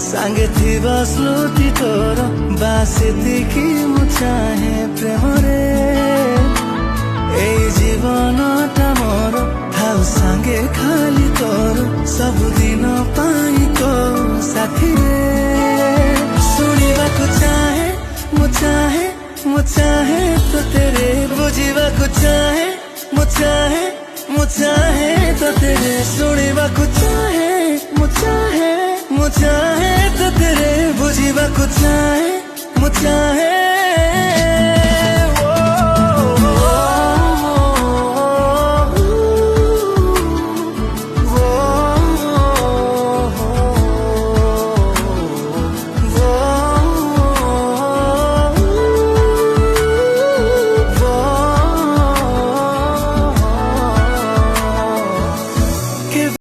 सांगे थिबा स्मृति तोर बासे देखी मु चाहे प्रेमरे एई जीवनटा मोर थाउ सांगे खाली तोर सबुदिन पाई तो साथी रे सुनिबा को चाहे मु चाहे तो तेरे बुझिबा को चाहे मु चाहे तो तेरे सुनिबा को चाहे मु चाहे तो तेरे बुझिबा को चाहे मु चाहे